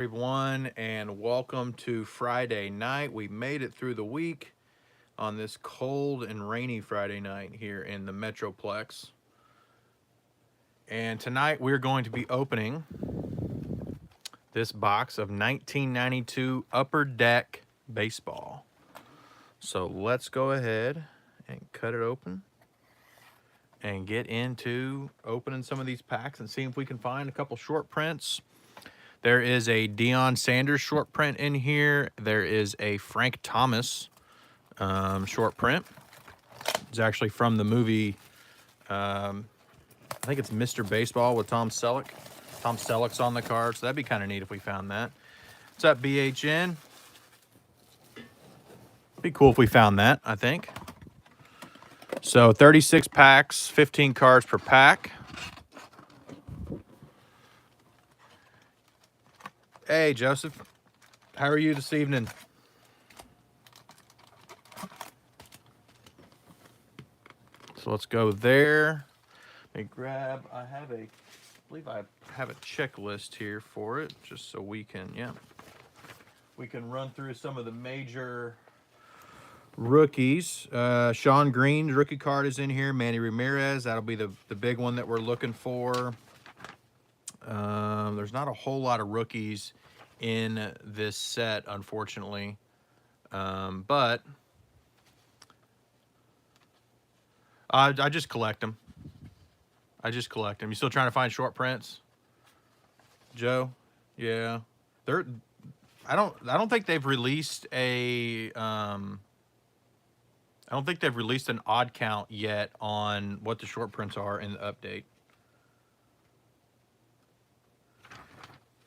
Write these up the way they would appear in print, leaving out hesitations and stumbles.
Everyone, and welcome to Friday night. We made it through the week on this cold and rainy Friday night here in the Metroplex. And tonight we're going to be opening this box of 1992 Upper Deck Baseball. So let's go ahead and cut it open and get into opening some of these packs and see if we can find a couple short prints. There is a Deion Sanders short print in here. There is a Frank Thomas short print. It's actually from the movie, I think it's Mr. Baseball with Tom Selleck. Tom Selleck's on the card, so that'd be kind of neat if we found that. What's up, BHN? Be cool if we found that, I think. So 36 packs, 15 cards per pack. Hey, Joseph. How are you this evening? So let's go there. Let me grab, I believe I have a checklist here for it, just so we can, we can run through some of the major rookies. Sean Green's rookie card is in here. Manny Ramirez, that'll be the big one that we're looking for. There's not a whole lot of rookies in this set, unfortunately. But I just collect them. You still trying to find short prints, Joe? Yeah, I don't think they've released a. I don't think they've released an odd count yet on what the short prints are in the update.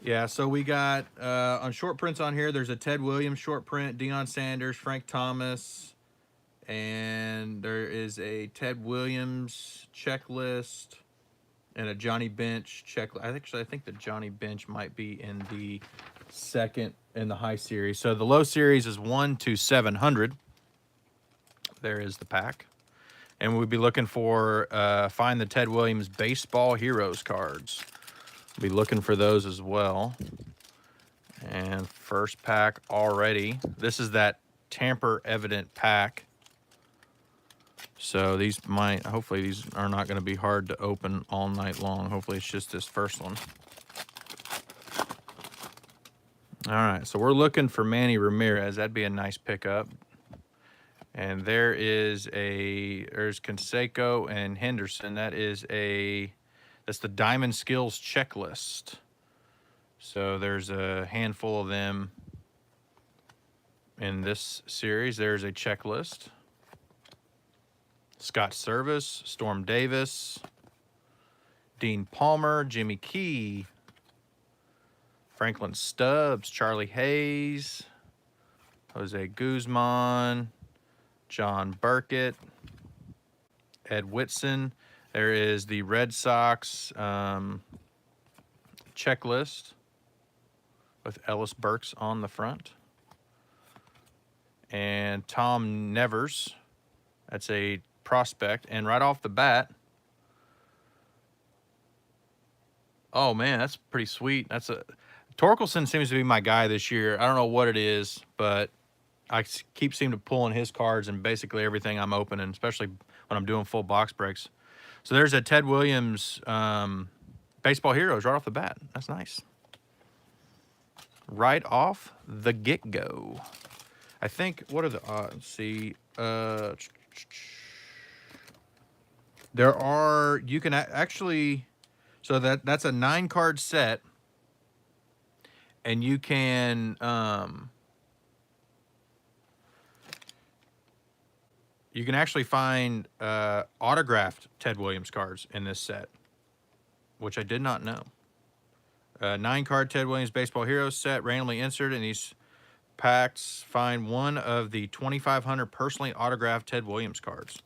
Yeah, so we got on short prints on here. There's a Ted Williams short print, Deion Sanders, Frank Thomas, and there is a Ted Williams checklist and a Johnny Bench checklist. I think the Johnny Bench might be in the second in the high series. So the low series is 1 to 700. There is the pack. And we'll be looking for find the Ted Williams Baseball Heroes cards. We'll be looking for those as well. And first pack already. This is that tamper evident pack. So these hopefully these are not going to be hard to open all night long. Hopefully it's just this first one. All right, so we're looking for Manny Ramirez. That'd be a nice pickup. And there's Canseco and Henderson. That's the Diamond Skills checklist. So there's a handful of them in this series. There's a checklist. Scott Service, Storm Davis, Dean Palmer, Jimmy Key, Franklin Stubbs, Charlie Hayes, Jose Guzman, John Burkett, Ed Whitson. There is the Red Sox checklist with Ellis Burks on the front. And Tom Nevers. That's a prospect. And right off the bat, oh man, that's pretty sweet. Torkelson seems to be my guy this year. I don't know what it is, but I keep seeming to pull in his cards and basically everything I'm opening, especially when I'm doing full box breaks. So there's a Ted Williams Baseball Heroes right off the bat. That's nice. Right off the get-go. I think, what are the odds? Let's see. There are, you can actually, so that's a 9-card set, and you can actually find autographed Ted Williams cards in this set, which I did not know. 9-card Ted Williams Baseball Heroes set, randomly inserted in these packs. Find one of the 2,500 personally autographed Ted Williams cards.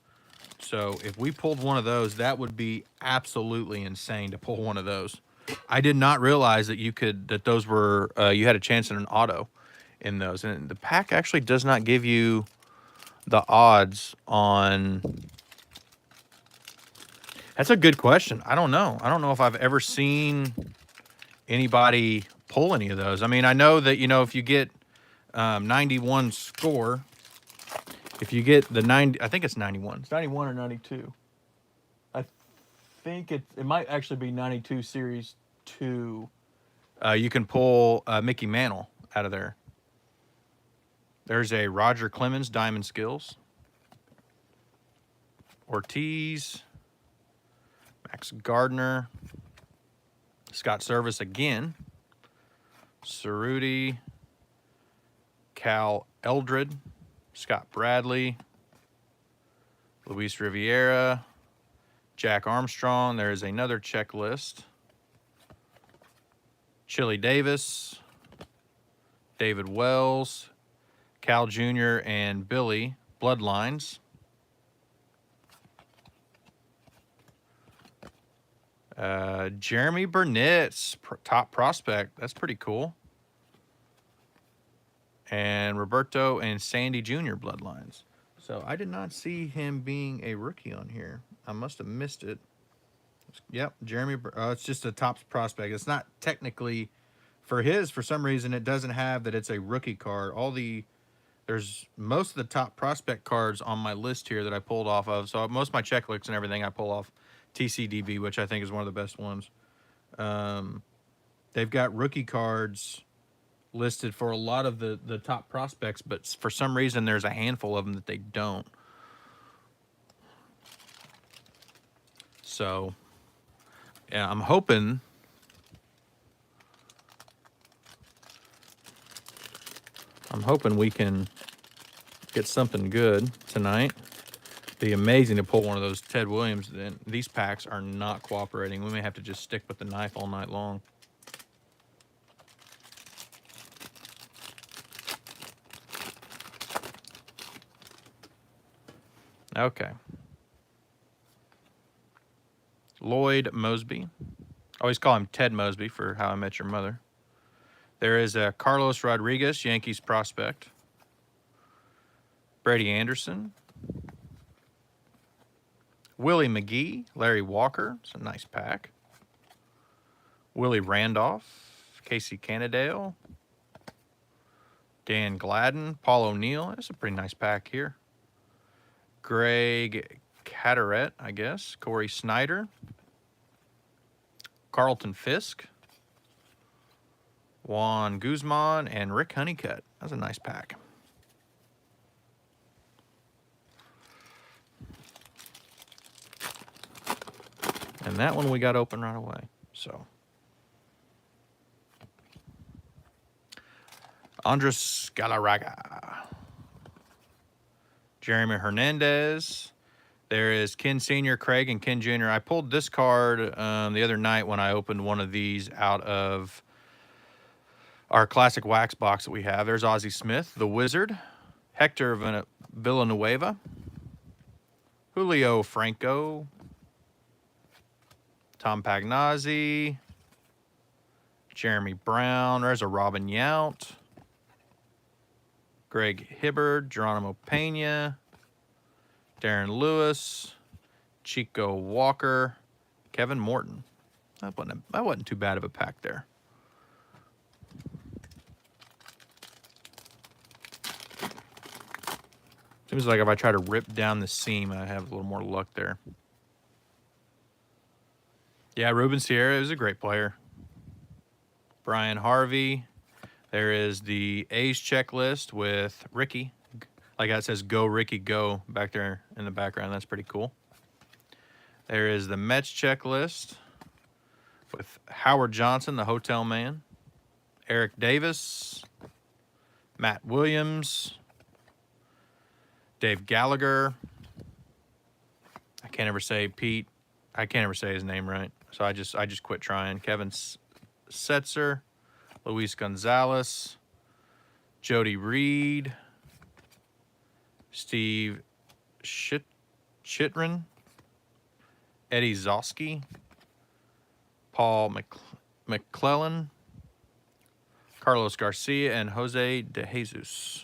So if we pulled one of those, that would be absolutely insane to pull one of those. I did not realize that those were you had a chance in an auto in those, and the pack actually does not give you the odds on. That's a good question. I don't know if I've ever seen anybody pull any of those. I mean, I know that, you know, if you get 91 score, if you get the 90, I think it's 91. It's 91 or 92. I think it might actually be 92 Series 2. You can pull Mickey Mantle out of there. There's a Roger Clemens Diamond Skills. Ortiz. Max Gardner. Scott Service again. Cerruti. Cal Eldred. Scott Bradley. Luis Riviera. Jack Armstrong. There is another checklist. Chili Davis. David Wells. Cal Jr. and Billy Bloodlines. Jeremy Burnett's top prospect. That's pretty cool. And Roberto and Sandy Jr. Bloodlines. So I did not see him being a rookie on here. I must have missed it. Yep, Jeremy. It's just a top prospect. It's not technically for his. For some reason, it doesn't have that it's a rookie card. There's most of the top prospect cards on my list here that I pulled off of. So most of my checklists and everything I pull off TCDB, which I think is one of the best ones. They've got rookie cards listed for a lot of the top prospects, but for some reason there's a handful of them that they don't. So, yeah, I'm hoping we can get something good tonight. Be amazing to pull one of those Ted Williams. Then these packs are not cooperating. We may have to just stick with the knife all night long. Okay. Lloyd Mosby. I always call him Ted Mosby for How I Met Your Mother. There is a Carlos Rodriguez, Yankees prospect. Brady Anderson. Willie McGee, Larry Walker. It's a nice pack. Willie Randolph, Casey Cannondale. Dan Gladden, Paul O'Neill. That's a pretty nice pack here. Greg Caderet, I guess. Corey Snyder. Carlton Fisk. Juan Guzman and Rick Honeycutt. That's a nice pack. And that one we got open right away. So Andres Galarraga. Jeremy Hernandez. There is Ken Sr., Craig, and Ken Jr. I pulled this card the other night when I opened one of these out of our classic wax box that we have. There's Ozzie Smith, the Wizard. Hector Villanueva. Julio Franco. Tom Pagnazzi. Jeremy Brown. There's a Robin Yount. Greg Hibbard. Geronimo Pena. Darren Lewis. Chico Walker. Kevin Morton. That wasn't too bad of a pack there. Seems like if I try to rip down the seam, I have a little more luck there. Yeah, Ruben Sierra is a great player. Brian Harvey. There is the A's checklist with Ricky. Like that says, go Ricky, go back there in the background. That's pretty cool. There is the Mets checklist with Howard Johnson, the Hotel Man. Eric Davis. Matt Williams. Dave Gallagher. I can't ever say his name right. So I just quit trying. Kevin Setzer. Luis Gonzalez. Jody Reed. Steve Chitrin. Eddie Zosky. Paul McClellan. Carlos Garcia and Jose De Jesus.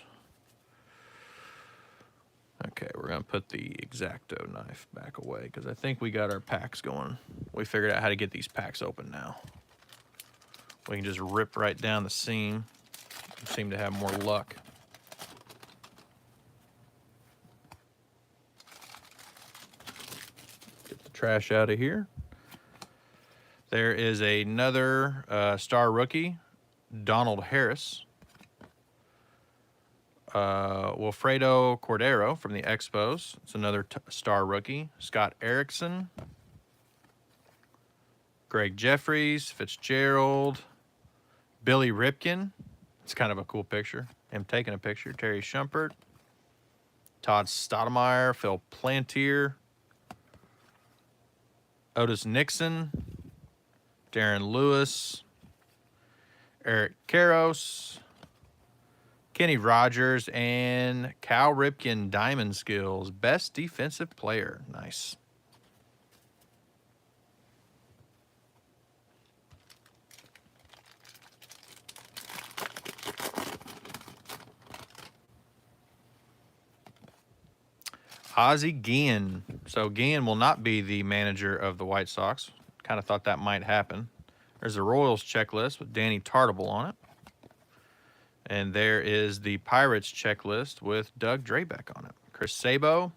Okay, we're going to put the X-Acto knife back away because I think we got our packs going. We figured out how to get these packs open now. We can just rip right down the seam. We seem to have more luck. Get the trash out of here. There is another star rookie, Donald Harris. Wilfredo Cordero from the Expos. It's another star rookie. Scott Erickson. Greg Jeffries, Fitzgerald. Billy Ripken. It's kind of a cool picture. Him taking a picture. Terry Shumpert. Todd Stoudemire. Phil Plantier. Otis Nixon. Darren Lewis. Eric Karros. Kenny Rogers, and Cal Ripken Diamond Skills. Best defensive player. Nice. Ozzie Guillen. So Guillen will not be the manager of the White Sox. Kind of thought that might happen. There's a Royals checklist with Danny Tartable on it. And there is the Pirates checklist with Doug Drabeck on it. Chris Sabo.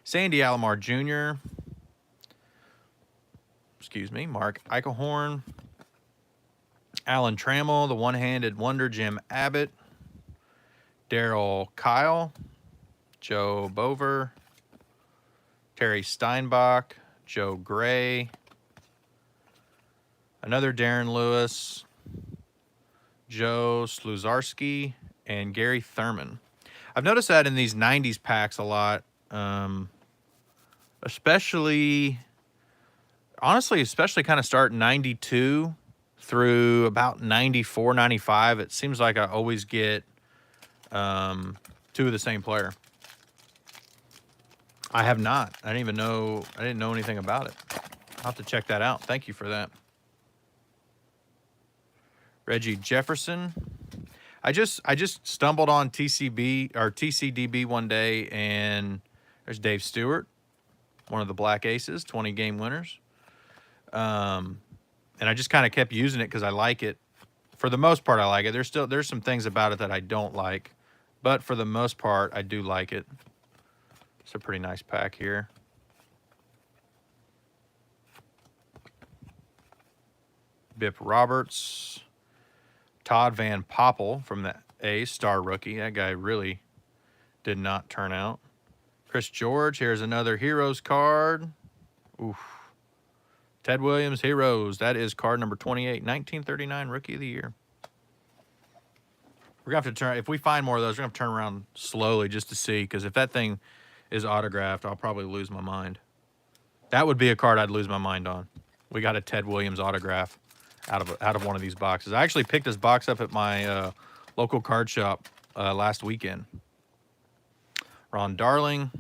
Sandy Alomar Jr. Excuse me. Mark Eichelhorn. Alan Trammell, the one-handed wonder, Jim Abbott. Daryl Kyle. Joe Bover. Terry Steinbach. Joe Gray. Another Darren Lewis. Joe Sluzarski, and Gary Thurman. I've noticed that in these 90s packs a lot, especially kind of start 92 through about 94, 95. It seems like I always get two of the same player. I have not. I didn't know anything about it. I'll have to check that out. Thank you for that. Reggie Jefferson. I just stumbled on TCDB one day, and there's Dave Stewart, one of the Black Aces, 20-game winners. And I just kind of kept using it because I like it. For the most part, I like it. There's some things about it that I don't like, but for the most part, I do like it. It's a pretty nice pack here. Bip Roberts. Todd Van Poppel from the A's, star rookie. That guy really did not turn out. Chris George. Here's another Heroes card. Oof. Ted Williams, Heroes. That is card number 28, 1939 Rookie of the Year. We're going to have to turn, if we find more of those, we're going to have to turn around slowly just to see, because if that thing is autographed, I'll probably lose my mind. That would be a card I'd lose my mind on. We got a Ted Williams autograph out of one of these boxes. I actually picked this box up at my local card shop last weekend. Ron Darling.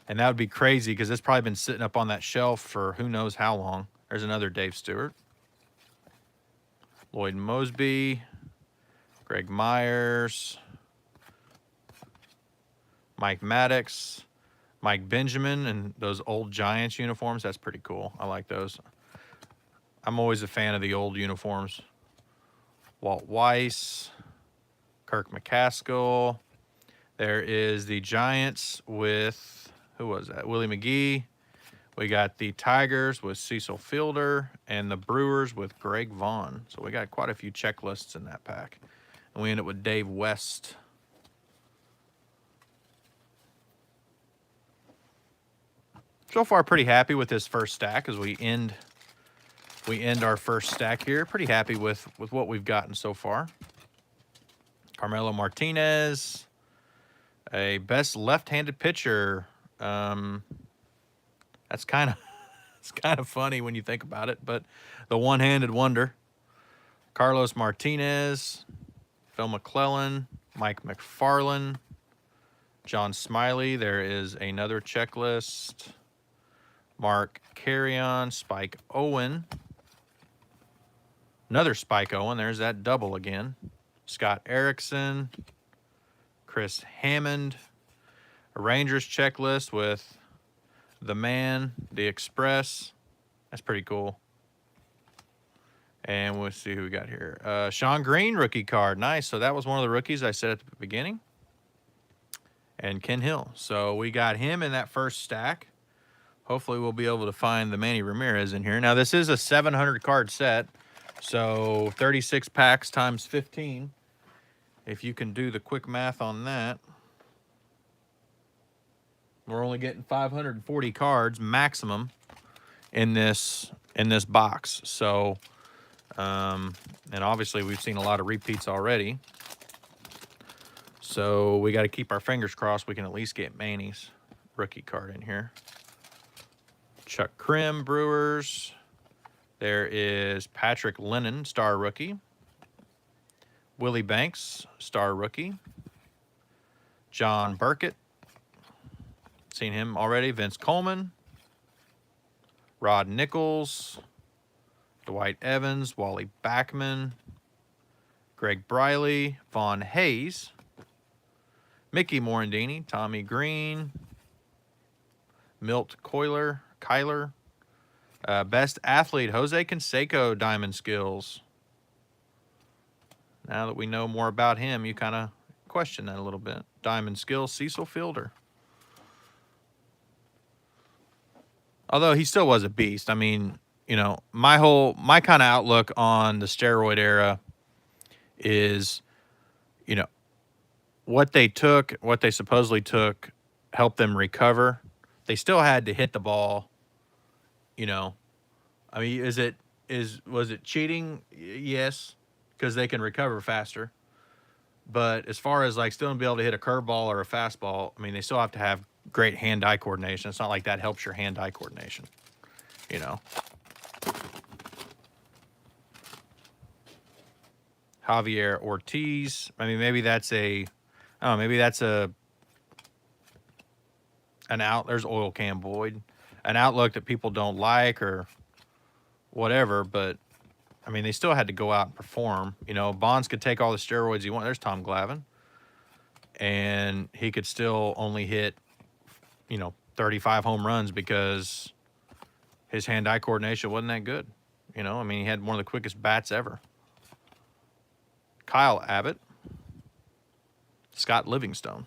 And that would be crazy because it's probably been sitting up on that shelf for who knows how long. There's another Dave Stewart. Lloyd Mosby. Greg Myers. Mike Maddox. Mike Benjamin and those old Giants uniforms. That's pretty cool. I like those. I'm always a fan of the old uniforms. Walt Weiss, Kirk McCaskill. There is the Giants with, who was that? Willie McGee. We got the Tigers with Cecil Fielder and the Brewers with Greg Vaughn. So we got quite a few checklists in that pack. And we end up with Dave West. So far, pretty happy with this first stack as we end our first stack here. Pretty happy with what we've gotten so far. Carmelo Martinez, a best left-handed pitcher. That's kind of funny when you think about it, but the one-handed wonder. Carlos Martinez, Phil McClellan, Mike McFarland, John Smiley. There is another checklist. Mark Carrion, Spike Owen. Another Spike Owen. There's that double again. Scott Erickson. Chris Hammond. A Rangers checklist with the man, the Express. That's pretty cool. And we'll see who we got here. Sean Green, rookie card. Nice. So that was one of the rookies I said at the beginning. And Ken Hill. So we got him in that first stack. Hopefully we'll be able to find the Manny Ramirez in here. Now, this is a 700 card set. So 36 packs times 15. If you can do the quick math on that. We're only getting 540 cards maximum in this box. So, and obviously we've seen a lot of repeats already. So we got to keep our fingers crossed we can at least get Manny's rookie card in here. Chuck Krim, Brewers. There is Patrick Lennon, star rookie. Willie Banks, star rookie. John Burkett. Seen him already. Vince Coleman. Rod Nichols. Dwight Evans. Wally Backman. Greg Briley. Vaughn Hayes. Mickey Morandini. Tommy Green. Milt Kyler. Best athlete, Jose Canseco, Diamond Skills. Now that we know more about him, you kind of question that a little bit. Diamond Skills, Cecil Fielder. Although he still was a beast. I mean, you know, my kind of outlook on the steroid era is, you know, what they supposedly took, helped them recover. They still had to hit the ball. You know, I mean, was it cheating? Yes, because they can recover faster. But as far as like still be able to hit a curveball or a fastball, I mean, they still have to have great hand-eye coordination. It's not like that helps your hand-eye coordination, you know. Javier Ortiz. I mean, maybe that's an out. There's Oil Can Boyd. An outlook that people don't like or whatever, but I mean, they still had to go out and perform. You know, Bonds could take all the steroids he wanted. There's Tom Glavine. And he could still only hit, you know, 35 home runs because his hand-eye coordination wasn't that good. You know, I mean, he had one of the quickest bats ever. Kyle Abbott. Scott Livingstone.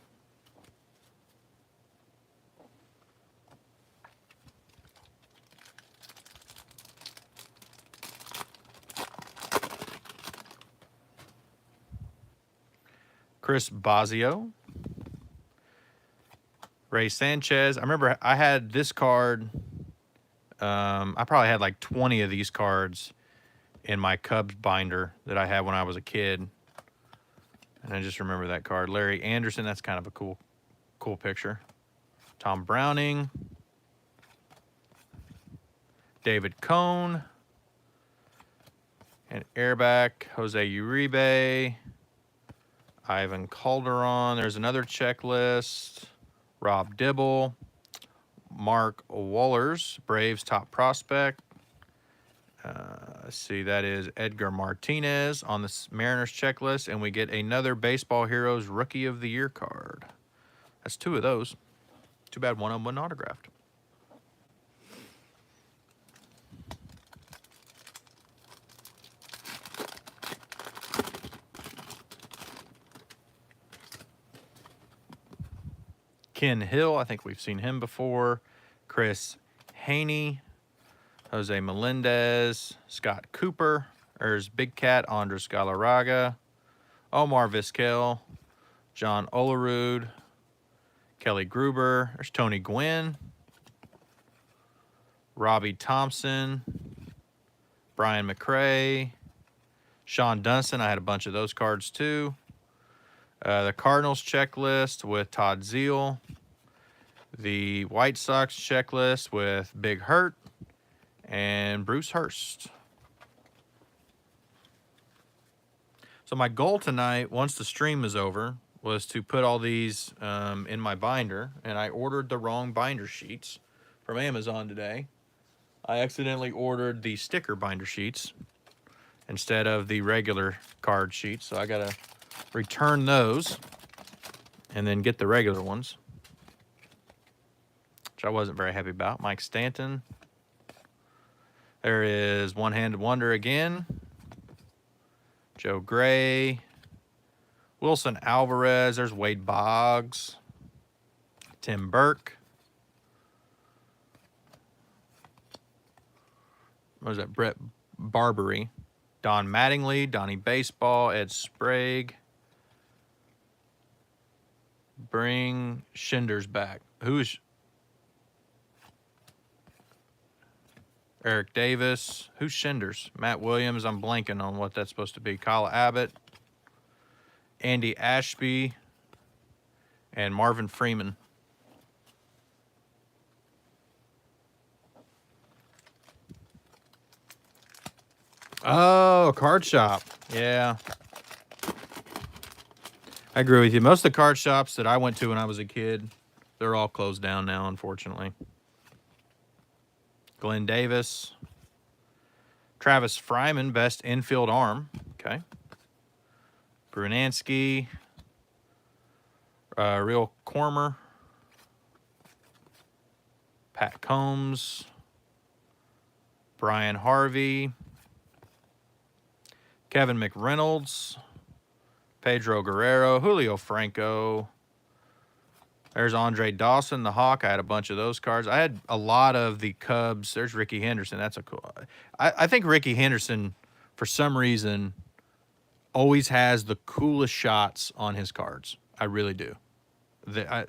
Chris Bosio. Ray Sanchez. I remember I had this card. I probably had like 20 of these cards in my Cubs binder that I had when I was a kid. And I just remember that card. Larry Anderson. That's kind of a cool picture. Tom Browning. David Cone. And airback. Jose Uribe. Ivan Calderon. There's another checklist. Rob Dibble. Mark Wohlers, Braves top prospect. Let's see, that is Edgar Martinez on the Mariners checklist. And we get another Baseball Heroes Rookie of the Year card. That's 2 of those. Too bad one of them wasn't autographed. Ken Hill, I think we've seen him before. Chris Haney, Jose Melendez, Scott Cooper. There's Big Cat, Andres Galarraga, Omar Vizquel, John Olerud, Kelly Gruber. There's Tony Gwynn, Robbie Thompson, Brian McRae, Sean Dunston. I had a bunch of those cards too. The Cardinals checklist with Todd Zeal. The White Sox checklist with Big Hurt and Bruce Hurst. So my goal tonight, once the stream is over, was to put all these in my binder. And I ordered the wrong binder sheets from Amazon today. I accidentally ordered the sticker binder sheets instead of the regular card sheets. So I got to return those and then get the regular ones, which I wasn't very happy about. Mike Stanton. There is One-Handed Wonder again. Joe Gray. Wilson Alvarez. There's Wade Boggs. Tim Burke. What is that? Brett Barbary. Don Mattingly. Donnie Baseball. Ed Sprague. Bring Shinders back. Who's Eric Davis? Who's Shinders? Matt Williams. I'm blanking on what that's supposed to be. Kyle Abbott. Andy Ashby. And Marvin Freeman. Oh, card shop. Yeah. I agree with you. Most of the card shops that I went to when I was a kid, they're all closed down now, unfortunately. Glenn Davis. Travis Fryman, best infield arm. Okay. Brunansky. Real Cormer. Pat Combs. Brian Harvey. Kevin McReynolds. Pedro Guerrero. Julio Franco. There's Andre Dawson, the Hawk. I had a bunch of those cards. I had a lot of the Cubs. There's Ricky Henderson. That's a cool. I think Ricky Henderson, for some reason, always has the coolest shots on his cards. I really do.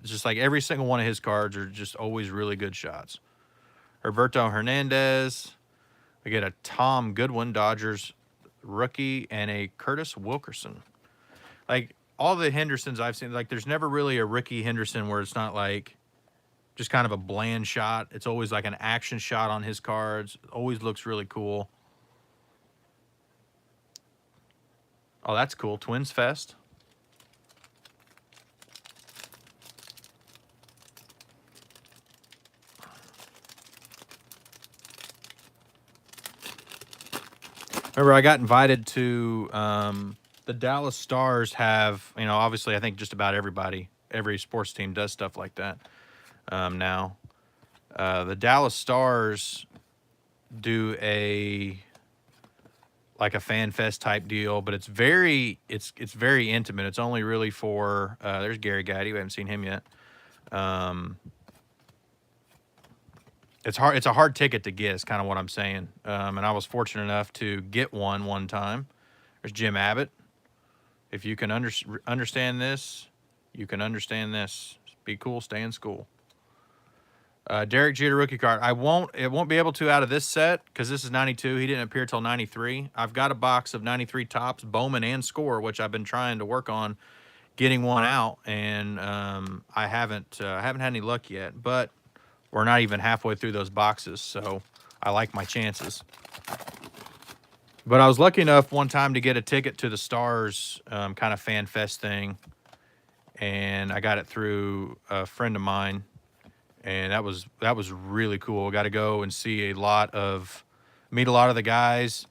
Just like every single one of his cards are just always really good shots. Roberto Hernandez. We get a Tom Goodwin, Dodgers rookie, and a Curtis Wilkerson. Like, all the Hendersons I've seen, like, there's never really a Ricky Henderson where it's not, like, just kind of a bland shot. It's always, like, an action shot on his cards. It always looks really cool. Oh, that's cool. Twins Fest. Remember, I got invited to the Dallas Stars have, you know, obviously I think just about everybody, every sports team does stuff like that now. The Dallas Stars do a fan fest type deal, but it's very intimate. It's only really for there's Gary Gaddy. We haven't seen him yet. It's a hard ticket to get, is kind of what I'm saying. And I was fortunate enough to get one time. There's Jim Abbott. If you can understand this, you can understand this. Be cool, stay in school. Derek Jeter rookie card. It won't be able to out of this set because this is 92. He didn't appear till 93. I've got a box of 93 Topps, Bowman and Score, which I've been trying to work on getting one out, and I haven't had any luck yet. But we're not even halfway through those boxes, so I like my chances. But I was lucky enough one time to get a ticket to the Stars kind of fan fest thing, and I got it through a friend of mine, and that was really cool. I got to go and see meet a lot of the guys.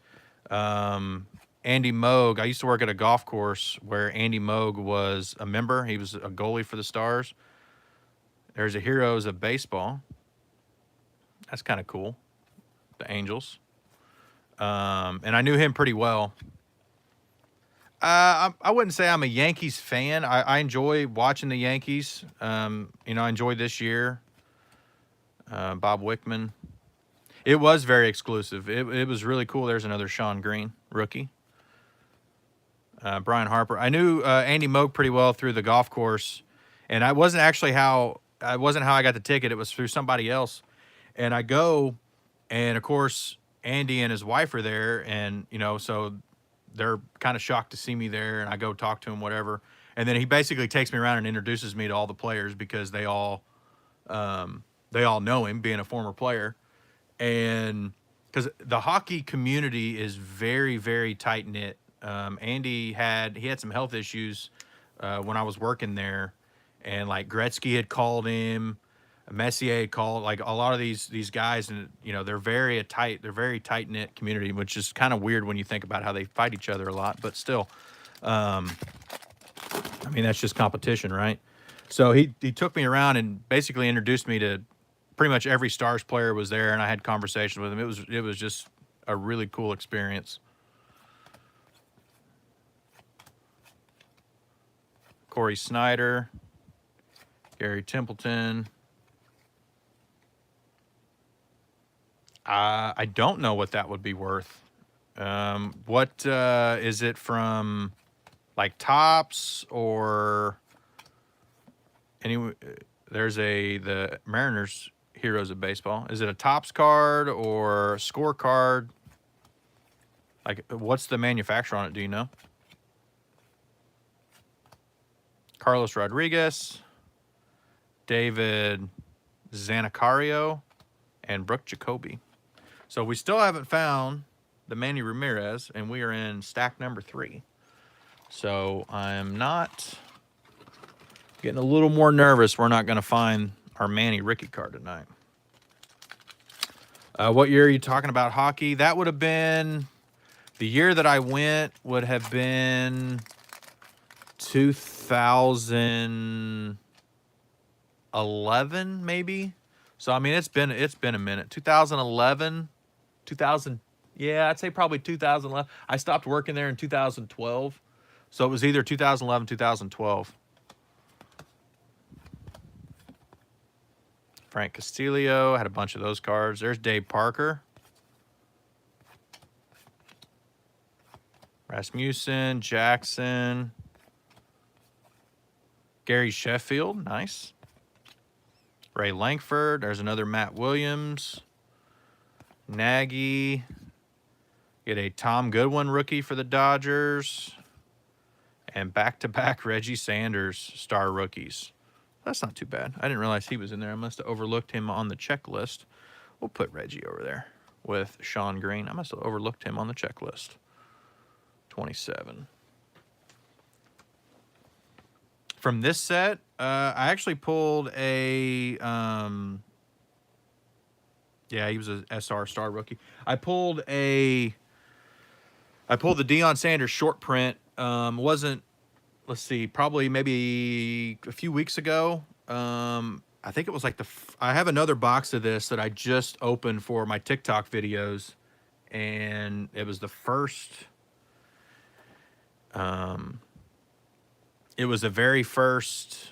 Andy Moog. I used to work at a golf course where Andy Moog was a member. He was a goalie for the Stars. There's a Heroes of Baseball. That's kind of cool. The Angels. And I knew him pretty well. I wouldn't say I'm a Yankees fan. I enjoy watching the Yankees. You know, I enjoyed this year. Bob Wickman. It was very exclusive. It was really cool. There's another Sean Green, rookie. Brian Harper. I knew Andy Moog pretty well through the golf course, and I wasn't how I got the ticket. It was through somebody else. And I go, and of course, Andy and his wife are there, and, you know, so they're kind of shocked to see me there, and I go talk to him, whatever. And then he basically takes me around and introduces me to all the players because they all know him, being a former player. And because the hockey community is very, very tight-knit. Andy had some health issues when I was working there, and, like, Gretzky had called him. Messier called, like, a lot of these guys, and, you know, they're very tight-knit community, which is kind of weird when you think about how they fight each other a lot, but still, I mean, that's just competition, right? So he took me around and basically introduced me to pretty much every Stars player was there, and I had conversations with him. It was just a really cool experience. Corey Snyder, Gary Templeton. I don't know what that would be worth. What is it from, like Topps or any? There's the Mariners Heroes of Baseball. Is it a Topps card or scorecard? Like, what's the manufacturer on it? Do you know? Carlos Rodriguez, David Zanacario, and Brooke Jacoby. So we still haven't found the Manny Ramirez, and we are in stack number 3. So I'm not getting a little more nervous. We're not going to find our Manny Ricky card tonight. What year are you talking about hockey? That would have been, the year that I went would have been 2011, maybe. So I mean, it's been a minute. 2011, 2000. Yeah, I'd say probably 2011. I stopped working there in 2012, so it was either 2011, 2012. Frank Castillo had a bunch of those cards. There's Dave Parker. Rasmussen, Jackson, Gary Sheffield, nice. Ray Lankford, there's another Matt Williams. Nagy, get a Tom Goodwin rookie for the Dodgers. And back-to-back Reggie Sanders star rookies. That's not too bad. I didn't realize he was in there. I must have overlooked him on the checklist. We'll put Reggie over there with Sean Green. I must have overlooked him on the checklist. 27. From this set, I actually pulled a... yeah, he was a SR star rookie. I pulled the Deion Sanders short print. Wasn't, let's see, probably maybe a few weeks ago. I think it was like I have another box of this that I just opened for my TikTok videos, and it was the first. It was the very first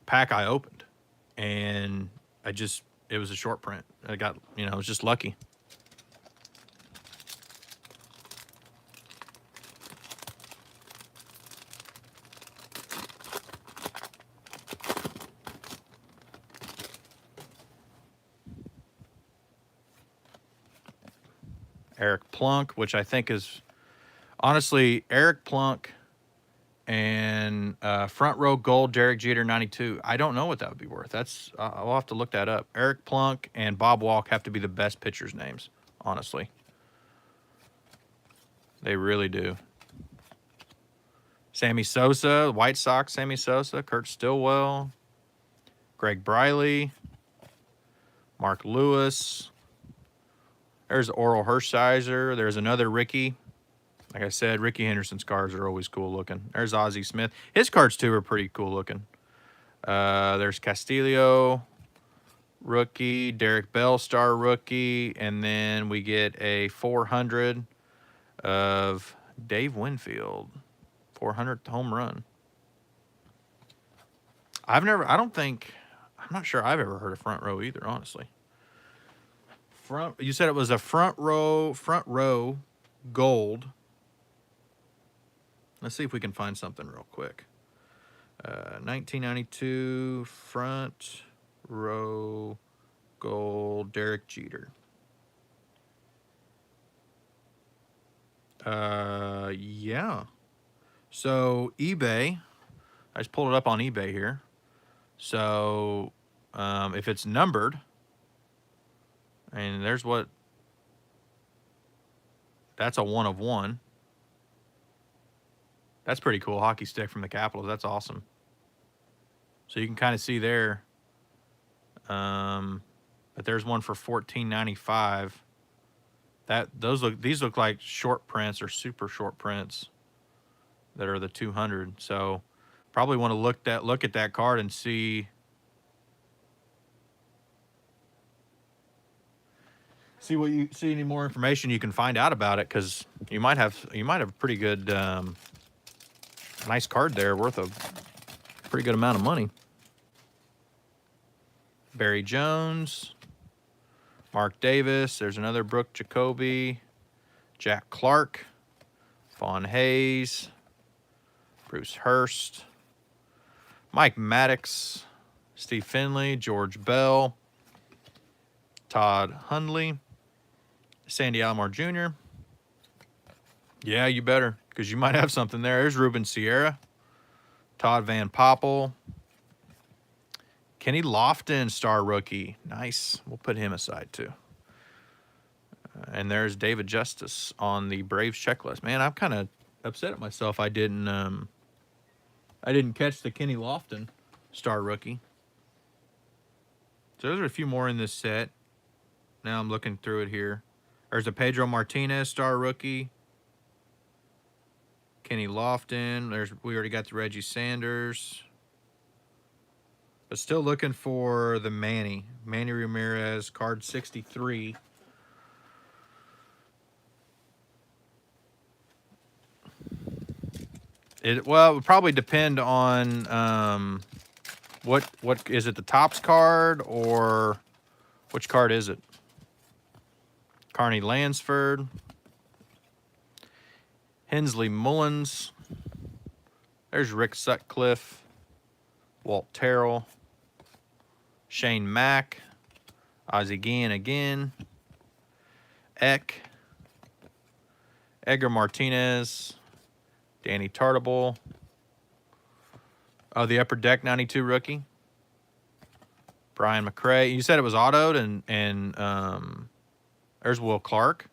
pack I opened, and it was a short print. I got, I was just lucky. Eric Plunk, which I think is, honestly, Eric Plunk and front row gold Derek Jeter 92. I don't know what that would be worth. I'll have to look that up. Eric Plunk and Bob Walk have to be the best pitchers' names, honestly. They really do. Sammy Sosa, White Sox, Sammy Sosa, Kurt Stillwell, Greg Briley, Mark Lewis. There's Oral Hershiser. There's another Ricky. Like I said, Ricky Henderson's cards are always cool looking. There's Ozzie Smith. His cards, too, are pretty cool looking. There's Castillo, rookie. Derek Bell, star rookie. And then we get a 400 of Dave Winfield. 400th home run. I'm not sure I've ever heard of front row either, honestly. You said it was a front row gold. Let's see if we can find something real quick. 1992 front row gold Derek Jeter. Yeah. So eBay, I just pulled it up on eBay here. So if it's numbered, and there's what, that's a 1 of 1. That's pretty cool. Hockey stick from the Capitals. That's awesome. So you can kind of see there. But there's one for $14.95. These look like short prints or super short prints that are the 200. So probably want to look at that card and see any more information you can find out about it, because you might have a pretty good Nice card there, worth a pretty good amount of money. Barry Jones, Mark Davis. There's another Brooke Jacoby, Jack Clark, Vaughn Hayes, Bruce Hurst, Mike Maddox, Steve Finley, George Bell, Todd Hundley, Sandy Alomar Jr. Yeah, you better, because you might have something there. There's Ruben Sierra, Todd Van Poppel, Kenny Lofton, star rookie. Nice. We'll put him aside, too. And there's David Justice on the Braves checklist. Man, I'm kind of upset at myself I didn't catch the Kenny Lofton star rookie. So there's a few more in this set. Now I'm looking through it here. There's a Pedro Martinez star rookie. Kenny Lofton. We already got the Reggie Sanders. But still looking for the Manny Ramirez, card 63. Well, it would probably depend on what is it, the Topps card, or which card is it? Carney Lansford, Hensley Mullins. There's Rick Sutcliffe, Walt Terrell, Shane Mack, Ozzie Guillen again, Eck, Edgar Martinez, Danny Tartabull. Oh, the Upper Deck 92 rookie. Brian McRae. You said it was autoed, and there's Will Clark.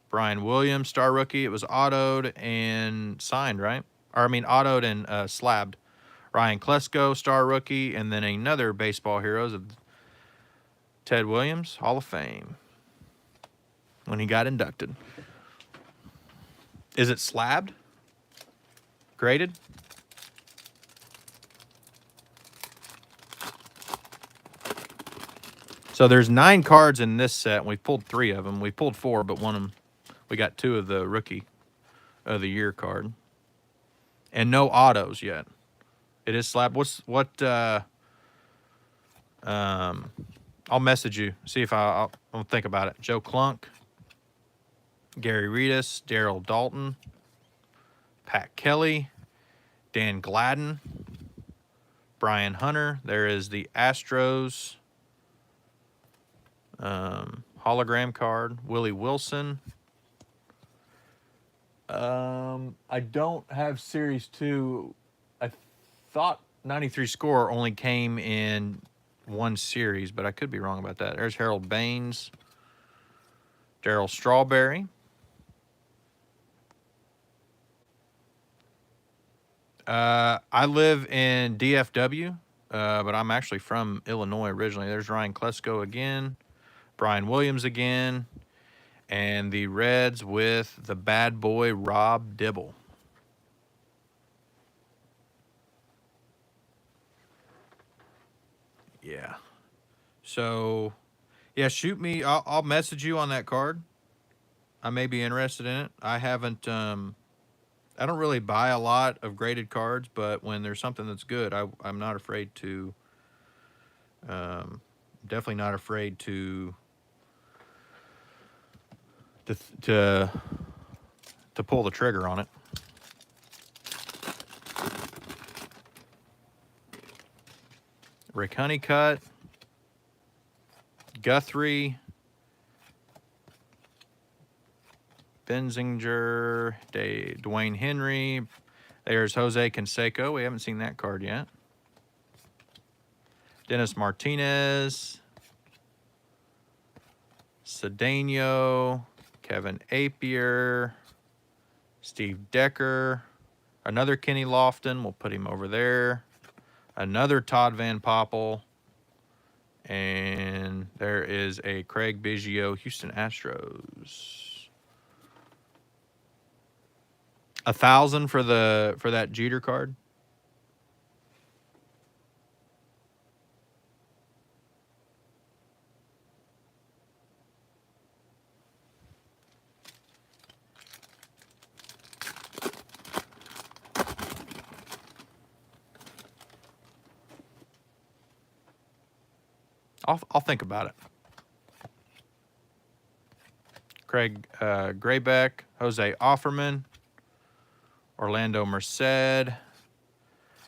Brian Williams, star rookie. It was autoed and signed, right? Or, I mean, autoed and slabbed. Ryan Klesko, star rookie. And then another baseball heroes of Ted Williams, Hall of Fame, when he got inducted. Is it slabbed? Graded? So there's 9 cards in this set, and we pulled 3 of them. We pulled 4, but one of them, we got 2 of the Rookie of the Year card. And no autos yet. It is slabbed. I'll message you, see if I'll think about it. Joe Klunk, Gary Reedus, Daryl Dalton, Pat Kelly, Dan Gladden, Brian Hunter. There is the Astros hologram card. Willie Wilson. I don't have Series 2. I thought 93 Score only came in one series, but I could be wrong about that. There's Harold Baines, Darryl Strawberry. I live in DFW, but I'm actually from Illinois originally. There's Ryan Klesko again, Brian Williams again, and the Reds with the bad boy Rob Dibble. Yeah. So, yeah, shoot me. I'll message you on that card. I may be interested in it. I haven't, I don't really buy a lot of graded cards, but when there's something that's good, I'm not afraid to, definitely not afraid to pull the trigger on it. Rick Honeycutt, Guthrie, Benzinger, Dwayne Henry. There's Jose Canseco. We haven't seen that card yet. Dennis Martinez, Cedeno, Kevin Appier, Steve Decker, another Kenny Lofton. We'll put him over there. Another Todd Van Poppel. And there is a Craig Biggio, Houston Astros. 1,000 for that Jeter card. I'll think about it. Craig Graybeck, Jose Offerman, Orlando Merced,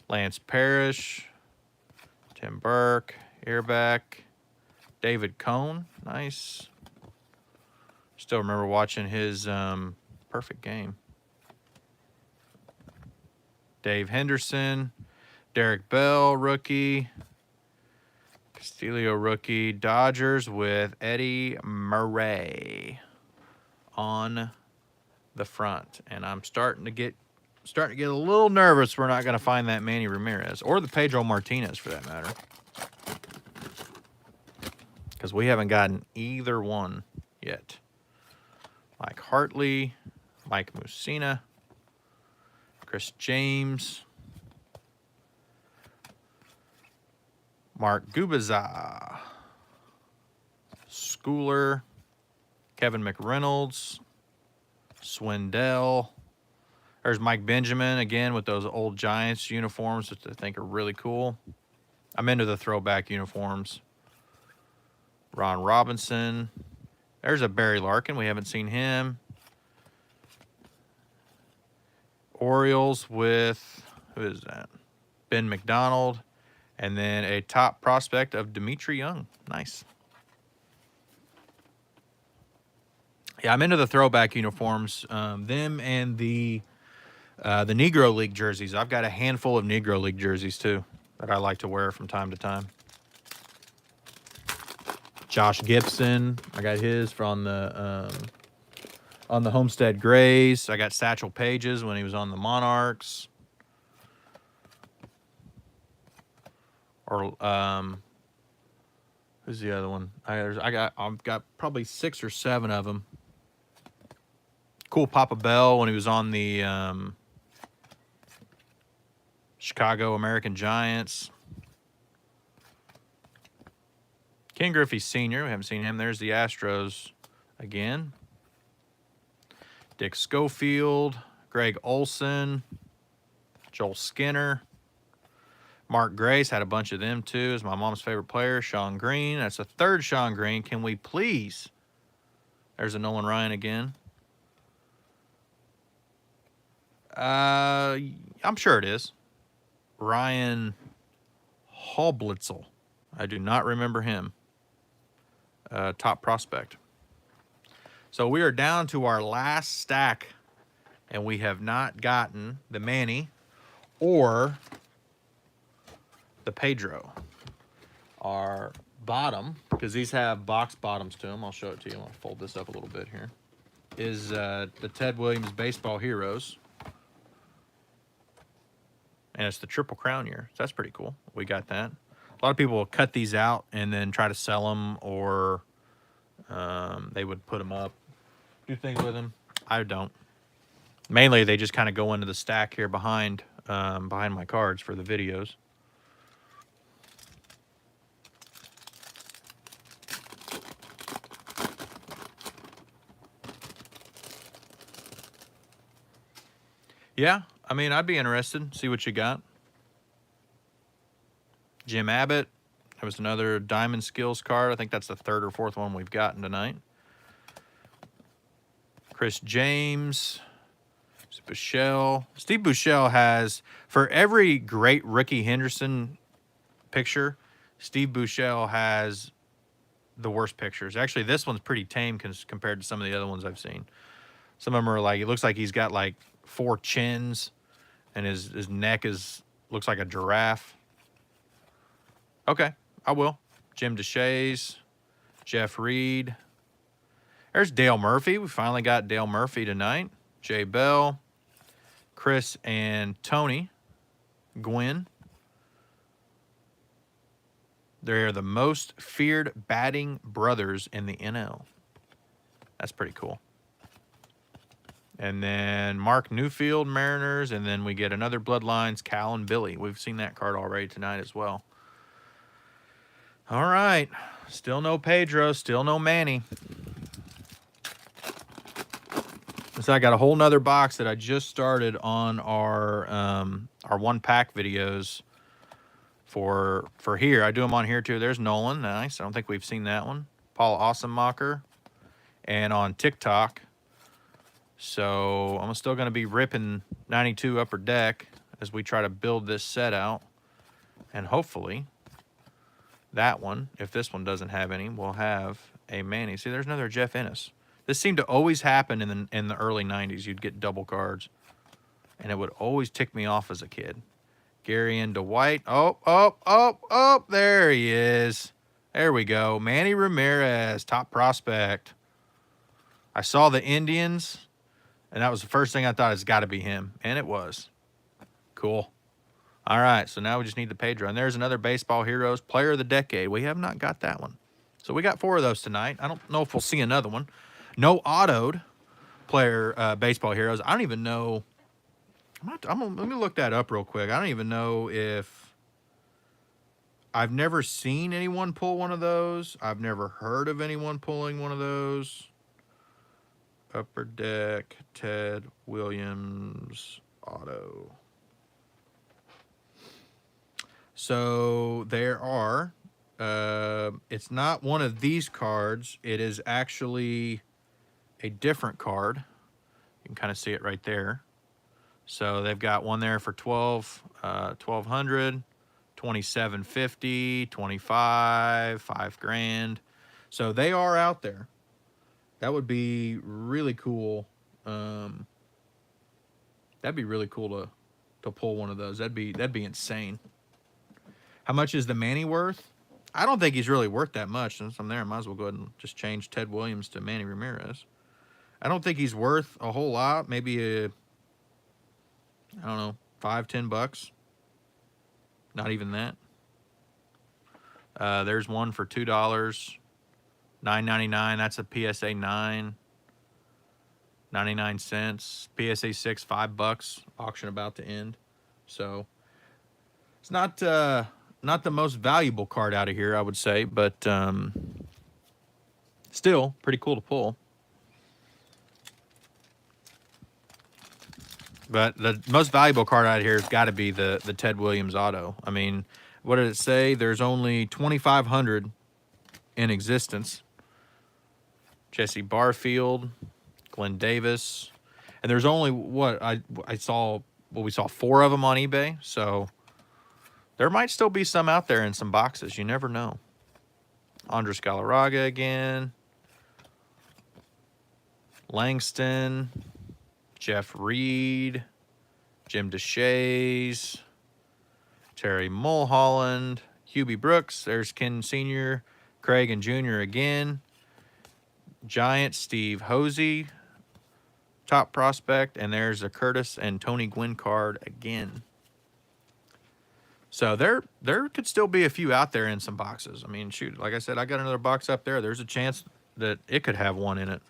Lance Parrish, Tim Burke, Earback, David Cone. Nice. Still remember watching his perfect game. Dave Henderson, Derek Bell, rookie. Castillo, rookie. Dodgers with Eddie Murray on the front. And I'm starting to get a little nervous we're not going to find that Manny Ramirez. Or the Pedro Martinez, for that matter. Because we haven't gotten either one yet. Mike Hartley, Mike Mussina, Chris James, Mark Gubiza, Schooler, Kevin McReynolds, Swindell. There's Mike Benjamin again with those old Giants uniforms, which I think are really cool. I'm into the throwback uniforms. Ron Robinson. There's a Barry Larkin. We haven't seen him. Orioles with, who is that? Ben McDonald. And then a top prospect of Dimitri Young. Nice. Yeah, I'm into the throwback uniforms. Them and the Negro League jerseys. I've got a handful of Negro League jerseys, too, that I like to wear from time to time. Josh Gibson, I got his from the on the Homestead Grays. I got Satchel Pages when he was on the Monarchs. Or who's the other one? I've got probably 6 or 7 of them. Cool Papa Bell when he was on the Chicago American Giants. Ken Griffey Sr., we haven't seen him. There's the Astros again. Dick Schofield, Greg Olson, Joel Skinner. Mark Grace, had a bunch of them too. Is my mom's favorite player. Sean Green, that's the 3rd Sean Green. Can we please? There's a Nolan Ryan again. I'm sure it is. Ryan Hallblitzel. I do not remember him. Top prospect. So we are down to our last stack, and we have not gotten the Manny or the Pedro. Our bottom, because these have box bottoms to them, I'll show it to you. I'll fold this up a little bit here, is the Ted Williams Baseball Heroes. And it's the Triple Crown year. So that's pretty cool. We got that. A lot of people will cut these out and then try to sell them, or they would put them up, do things with them. I don't. Mainly, they just kind of go into the stack here behind my cards for the videos. Yeah, I mean, I'd be interested. See what you got. Jim Abbott. That was another Diamond Skills card. I think that's the 3rd or 4th one we've gotten tonight. Chris James. Buechele. Steve Buechele has, for every great Ricky Henderson picture, Steve Buechele has the worst pictures. Actually, this one's pretty tame compared to some of the other ones I've seen. Some of them are like, it looks like he's got like 4 chins, and his neck looks like a giraffe. Okay, I will. Jim DeShays, Jeff Reed. There's Dale Murphy. We finally got Dale Murphy tonight. Jay Bell, Chris and Tony Gwynn. They're the most feared batting brothers in the NL. That's pretty cool. And then Mark Newfield, Mariners. And then we get another Bloodlines, Cal and Billy. We've seen that card already tonight as well. All right. Still no Pedro. Still no Manny. So I got a whole nother box that I just started on our 1-pack videos for here. I do them on here too. There's Nolan, nice. I don't think we've seen that one. Paul Awesomemacher, and on TikTok. So I'm still going to be ripping 92 Upper Deck as we try to build this set out, and hopefully that one, if this one doesn't have any, will have a Manny. See, there's another Jeff Ennis. This seemed to always happen in the early 90s. You'd get double cards, and it would always tick me off as a kid. Gary and Dwight. Oh, there he is. There we go. Manny Ramirez, top prospect. I saw the Indians, and that was the first thing I thought, it's got to be him, and it was. Cool. All right, so now we just need the Pedro. And there's another Baseball Heroes Player of the Decade. We have not got that one. So we got 4 of those tonight. I don't know if we'll see another one. No autoed Player Baseball Heroes. I don't even know. Let me look that up real quick. I don't even know if I've never seen anyone pull one of those. I've never heard of anyone pulling one of those. Upper Deck, Ted Williams, auto. So there are, it's not one of these cards. It is actually a different card. You can kind of see it right there. So they've got one there for 1200, 2750, 25, 5 grand. So they are out there. That would be really cool. That'd be really cool to pull one of those. That'd be insane. How much is the Manny worth? I don't think he's really worth that much. Since I'm there, I might as well go ahead and just change Ted Williams to Manny Ramirez. I don't think he's worth a whole lot. Maybe I don't know, $5-10. Not even that. There's one for $2, $9.99. That's a PSA 9, 99 cents. PSA 6, $5. Auction about to end. So it's not the most valuable card out of here, I would say, but still pretty cool to pull. But the most valuable card out of here has got to be the Ted Williams auto. I mean, what did it say? There's only 2,500 in existence. Jesse Barfield, Glenn Davis, and there's only we saw 4 of them on eBay. So there might still be some out there in some boxes. You never know. Andres Galarraga again. Langston. Jeff Reed, Jim DeShays, Terry Mulholland, Hubie Brooks. There's Ken Sr., Craig and Jr. again. Giant Steve Hosey, top prospect. And there's a Curtis and Tony Gwynn card again. So there could still be a few out there in some boxes. I mean, shoot, like I said, I got another box up there. There's a chance that it could have one in it.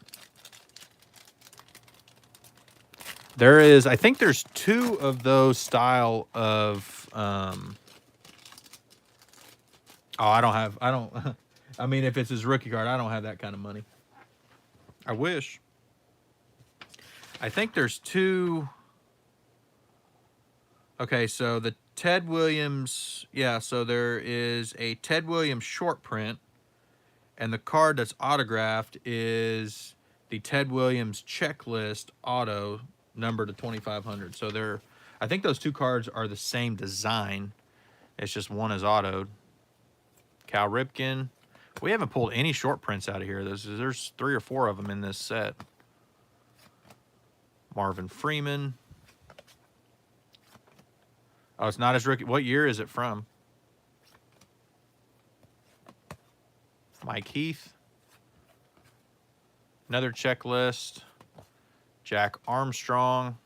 There is, I think there's 2 of those style of, I mean, if it's his rookie card, I don't have that kind of money. I wish. I think there's 2. Okay, so the Ted Williams, yeah, so there is a Ted Williams short print, and the card that's autographed is the Ted Williams checklist auto, number to 2,500. So I think those 2 cards are the same design. It's just one is autoed. Cal Ripken. We haven't pulled any short prints out of here. There's 3 or 4 of them in this set. Marvin Freeman. Oh, it's not his rookie. What year is it from? Mike Heath. Another checklist. Jack Armstrong,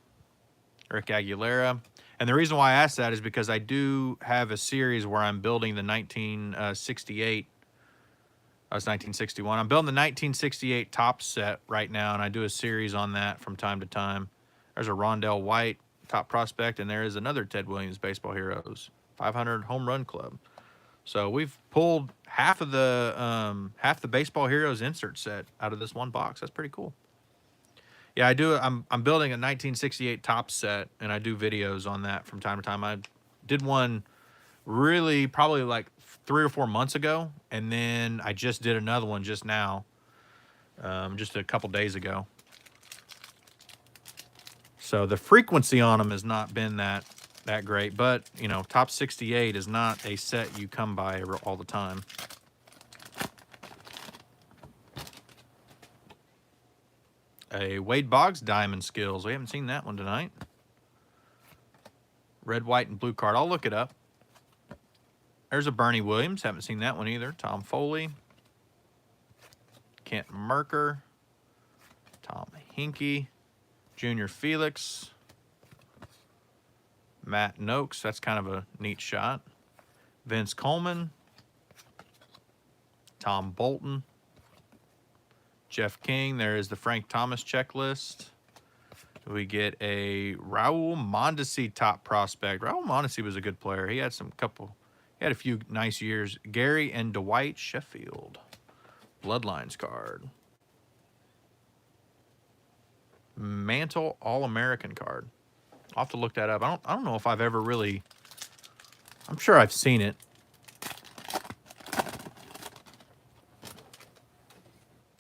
Rick Aguilera. And the reason why I asked that is because I do have a series where I'm building the 1968. That was 1961. I'm building the 1968 top set right now, and I do a series on that from time to time. There's a Rondell White top prospect, and there is another Ted Williams Baseball Heroes 500 Home Run Club. So we've pulled half the Baseball Heroes insert set out of this one box. That's pretty cool. Yeah, I do. I'm building a 1968 top set, and I do videos on that from time to time. I did one really probably like 3 or 4 months ago, and then I just did another one just now, just a couple days ago. So the frequency on them has not been that great, but you know, top 68 is not a set you come by all the time. A Wade Boggs Diamond Skills. We haven't seen that one tonight. Red, white, and blue card. I'll look it up. There's a Bernie Williams. Haven't seen that one either. Tom Foley. Kent Merker. Tom Hinkie. Junior Felix. Matt Noakes. That's kind of a neat shot. Vince Coleman. Tom Bolton. Jeff King. There is the Frank Thomas checklist. We get a Raul Mondesi top prospect. Raul Mondesi was a good player. He had a few nice years. Gary and Dwight Sheffield. Bloodlines card. Mantle All-American card. I'll have to look that up. I don't know if I've ever really... I'm sure I've seen it.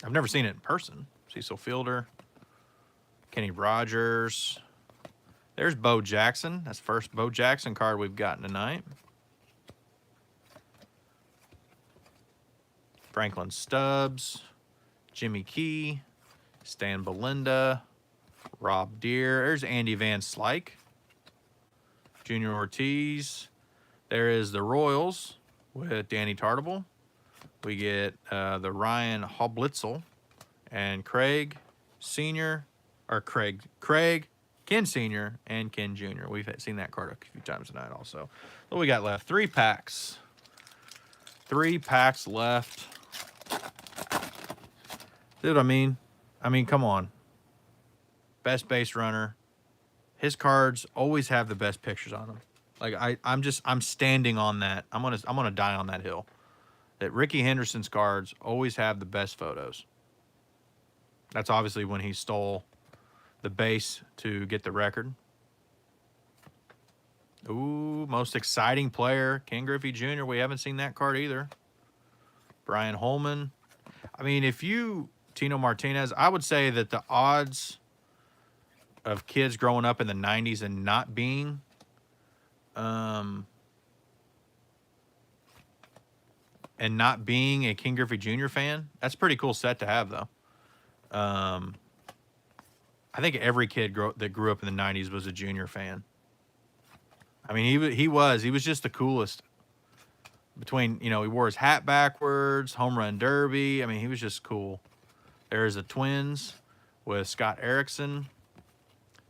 I've never seen it in person. Cecil Fielder. Kenny Rogers. There's Bo Jackson. That's the first Bo Jackson card we've gotten tonight. Franklin Stubbs. Jimmy Key. Stan Belinda. Rob Deere. There's Andy Van Slyke. Junior Ortiz. There is the Royals with Danny Tartable. We get the Ryan Hoblitzel and Craig Sr. Or Craig, Ken Sr. and Ken Jr. We've seen that card a few times tonight also. What we got left? 3 packs. 3 packs left. See what I mean? I mean, come on. Best base runner. His cards always have the best pictures on them. Like I'm standing on that. I'm gonna die on that hill. That Ricky Henderson's cards always have the best photos. That's obviously when he stole the base to get the record. Ooh, most exciting player, Ken Griffey Jr. We haven't seen that card either. Brian Holman. I mean, Tino Martinez, I would say that the odds of kids growing up in the 90s and not being a Ken Griffey Jr. fan, that's a pretty cool set to have, though. I think every kid that grew up in the 90s was a Junior fan. I mean, he was just the coolest. Between, you know, he wore his hat backwards, home run derby. I mean, he was just cool. There's the Twins with Scott Erickson.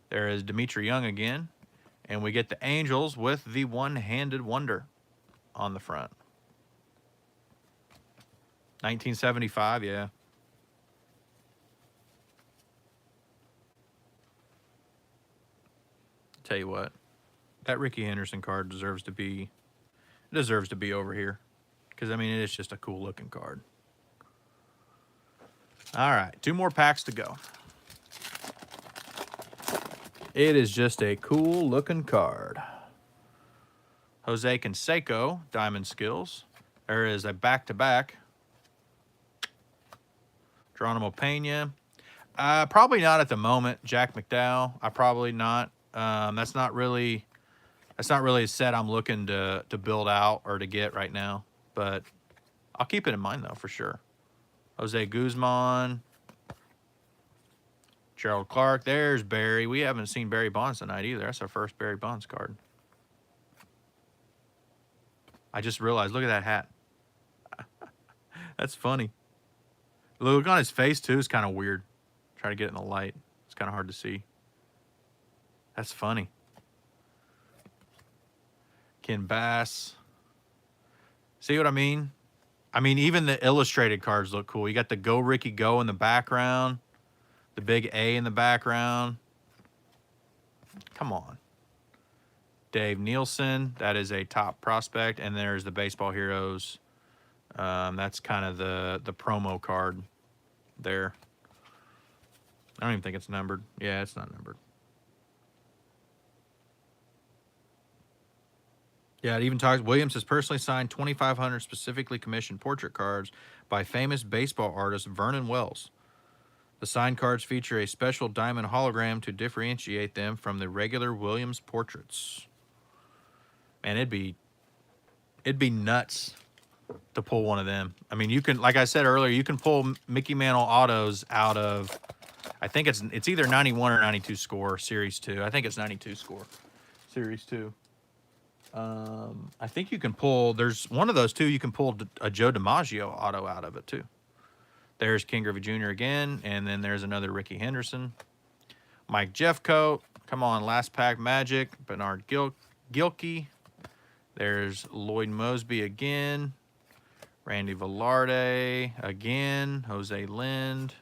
There is Dimitri Young again. And we get the Angels with the one-handed wonder on the front. 1975, yeah. Tell you what, that Ricky Henderson card deserves to be over here. Because, I mean, it is just a cool-looking card. All right, 2 more packs to go. It is just a cool-looking card. Jose Canseco, Diamond Skills. There is a back-to-back. Geronimo Pena. Probably not at the moment. Jack McDowell. Probably not. That's not really a set I'm looking to build out or to get right now. But I'll keep it in mind, though, for sure. Jose Guzman. Gerald Clark. There's Barry. We haven't seen Barry Bonds tonight either. That's our first Barry Bonds card. I just realized, look at that hat. That's funny. The look on his face, too, is kind of weird. Try to get it in the light. It's kind of hard to see. That's funny. Ken Bass. See what I mean? I mean, even the illustrated cards look cool. You got the Go Ricky Go in the background. The big A in the background. Come on. Dave Nielsen. That is a top prospect. And there's the Baseball Heroes. That's kind of the promo card there. I don't even think it's numbered. Yeah, it's not numbered. Yeah, it even talks. Williams has personally signed 2,500 specifically commissioned portrait cards by famous baseball artist Vernon Wells. The signed cards feature a special diamond hologram to differentiate them from the regular Williams portraits. Man, it'd be nuts to pull one of them. I mean, you can, like I said earlier, you can pull Mickey Mantle autos out of, I think it's either 91 or 92 score Series 2. I think it's 92 score Series 2. I think you can pull, there's one of those two, you can pull a Joe DiMaggio auto out of it too. There's King Griffey Jr. again, and then there's another Ricky Henderson. Mike Jeffcoat, come on, last pack Magic. Bernard Gilkey. There's Lloyd Mosby again. Randy Velarde again. Jose Lind.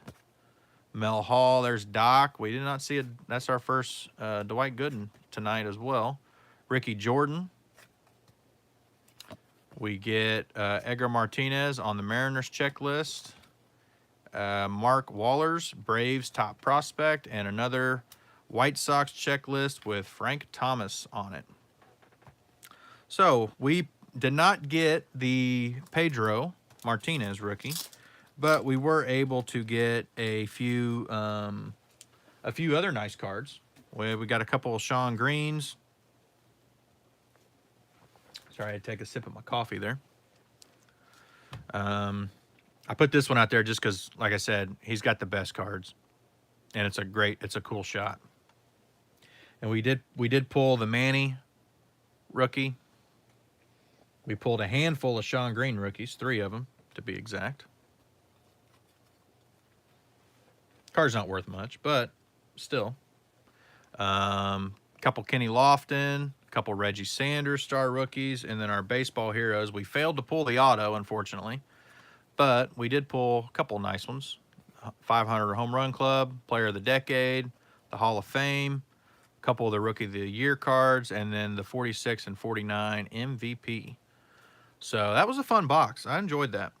Mel Hall. There's Doc. We did not see it. That's our first Dwight Gooden tonight as well. Ricky Jordan. We get Edgar Martinez on the Mariners checklist. Mark Wallers, Braves top prospect, and another White Sox checklist with Frank Thomas on it. So we did not get the Pedro Martinez rookie, but we were able to get a few other nice cards. We got a couple of Sean Greens. Sorry, I had to take a sip of my coffee there. I put this one out there just because, like I said, he's got the best cards, and it's a cool shot. And we did pull the Manny rookie. We pulled a handful of Sean Green rookies, 3 of them to be exact. Card's not worth much, but still. Couple Kenny Lofton, couple Reggie Sanders star rookies, and then our baseball heroes. We failed to pull the auto, unfortunately, but we did pull a couple nice ones. 500 Home Run Club, Player of the Decade, the Hall of Fame, a couple of the Rookie of the Year cards, and then the 46 and 49 MVP. So that was a fun box. I enjoyed that.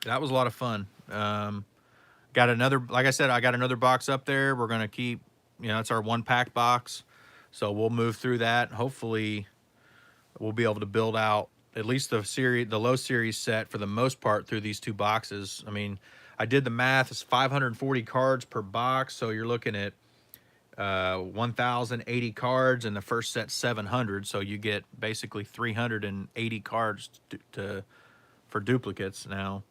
That was a lot of fun. Got another, like I said, I got another box up there. We're going to keep, it's our 1-pack box. So we'll move through that. Hopefully we'll be able to build out at least the low series set for the most part through these 2 boxes. I mean, I did the math. It's 540 cards per box. So you're looking at 1,080 cards, and the first set 700. So you get basically 380 cards for duplicates. Now,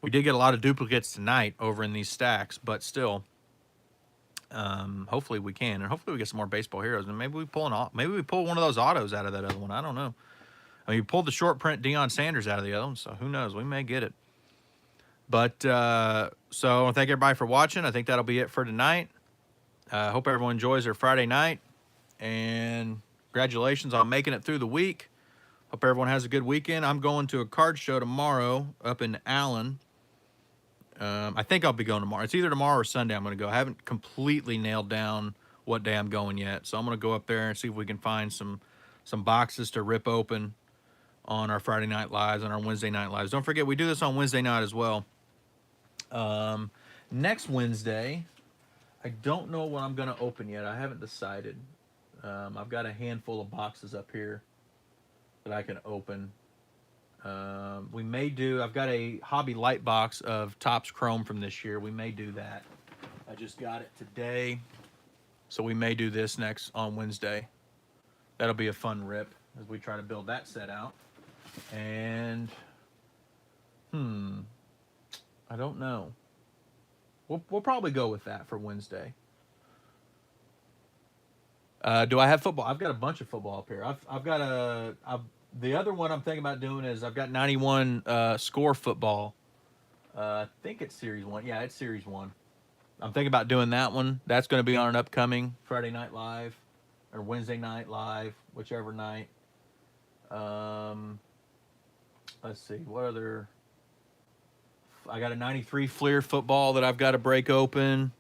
we did get a lot of duplicates tonight over in these stacks, but still, hopefully we can, and hopefully we get some more baseball heroes, and maybe we pull one of those autos out of that other one. I don't know. I mean, we pulled the short print Deion Sanders out of the other one, so who knows? We may get it. But so I want to thank everybody for watching. I think that'll be it for tonight. Hope everyone enjoys their Friday night, and congratulations on making it through the week. Hope everyone has a good weekend. I'm going to a card show tomorrow up in Allen. I think I'll be going tomorrow. It's either tomorrow or Sunday I'm going to go. I haven't completely nailed down what day I'm going yet, so I'm going to go up there and see if we can find some boxes to rip open on our Friday Night Lives and our Wednesday Night Lives. Don't forget, we do this on Wednesday night as well. Next Wednesday, I don't know what I'm going to open yet. I haven't decided. I've got a handful of boxes up here that I can open. We may do, I've got a hobby light box of Topps Chrome from this year. We may do that. I just got it today. So we may do this next on Wednesday. That'll be a fun rip as we try to build that set out. And, I don't know. We'll probably go with that for Wednesday. Do I have football? I've got a bunch of football up here. The other one I'm thinking about doing is I've got 91 score football. I think it's Series 1. Yeah, it's Series 1. I'm thinking about doing that one. That's going to be on an upcoming Friday Night Live or Wednesday Night Live, whichever night. Let's see. What other... I got a 93 Fleer football that I've got to break open.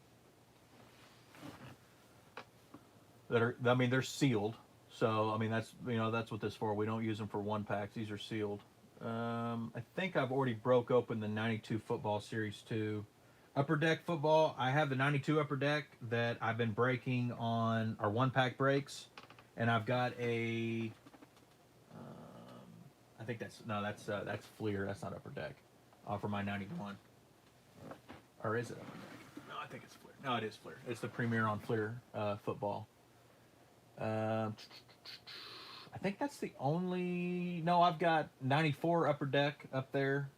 They're sealed. So, that's what this is for. We don't use them for 1-packs. These are sealed. I think I've already broke open the 92 football Series 2. Upper Deck football, I have the 92 Upper Deck that I've been breaking on our 1-pack breaks. And I've got a I think that's Fleer. That's not Upper Deck. For my 91. Or is it Upper Deck? No, I think it's Fleer. No, it is Fleer. It's the premiere on Fleer football. I think that's the only. No, I've got 94 Upper Deck up there.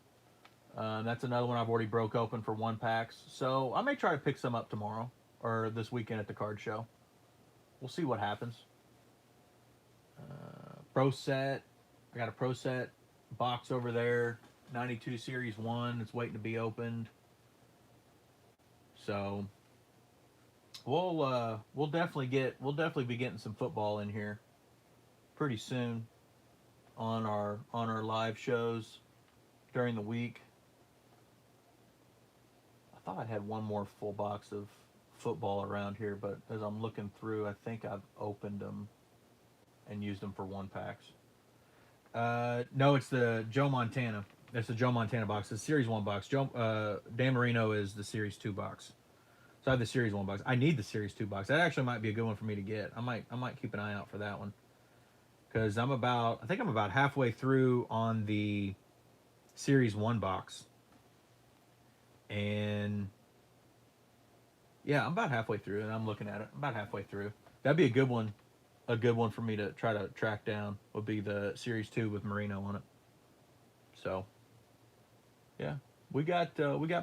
That's another one I've already broke open for 1-packs. So I may try to pick some up tomorrow or this weekend at the card show. We'll see what happens. Pro set. I got a Pro set box over there. 92 Series 1. It's waiting to be opened. So we'll definitely be getting some football in here pretty soon on our live shows during the week. I thought I had one more full box of football around here, but as I'm looking through, I think I've opened them and used them for 1-packs. No, it's the Joe Montana. It's the Joe Montana box. It's the Series 1 box. Dan Marino is the Series 2 box. So I have the Series 1 box. I need the Series 2 box. That actually might be a good one for me to get. I might keep an eye out for that one. Because I think I'm about halfway through on the Series 1 box. And yeah, I'm about halfway through, and I'm looking at it. I'm about halfway through. That'd be a good one. A good one for me to try to track down would be the Series 2 with Marino on it. So, yeah, we got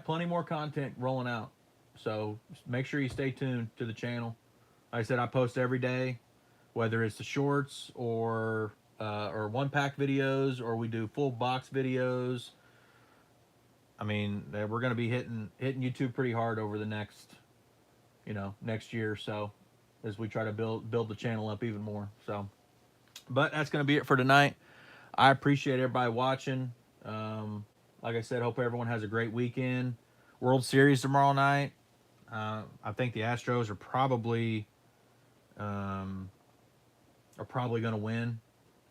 plenty more content rolling out. So make sure you stay tuned to the channel. Like I said, I post every day, whether it's the shorts or 1-pack videos, or we do full box videos. I mean, we're going to be hitting YouTube pretty hard over the next year or so, as we try to build the channel up even more. So, but that's going to be it for tonight. I appreciate everybody watching. Like I said, hope everyone has a great weekend. World Series tomorrow night. I think the Astros are probably going to win.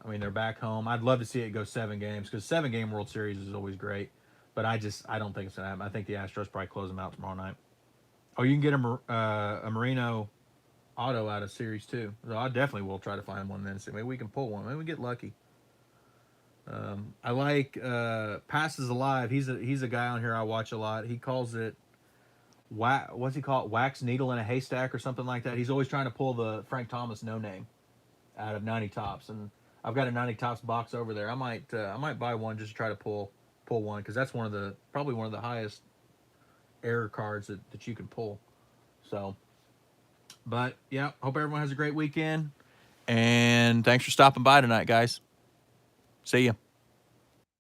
I mean, they're back home. I'd love to see it go 7 games, because 7-game World Series is always great. But I don't think it's going to happen. I think the Astros probably close them out tomorrow night. Oh, you can get a Marino auto out of Series 2. So I definitely will try to find one then. So maybe we can pull one. Maybe we get lucky. I like Passes Alive. He's a guy on here I watch a lot. He calls it what's he call it? Wax needle in a haystack or something like that. He's always trying to pull the Frank Thomas no name out of 90 Tops, and I've got a 90 Tops box over there. I might buy one just to try to pull one, because that's probably one of the highest error cards that you can pull. So, but yeah, hope everyone has a great weekend, and thanks for stopping by tonight, guys. See ya.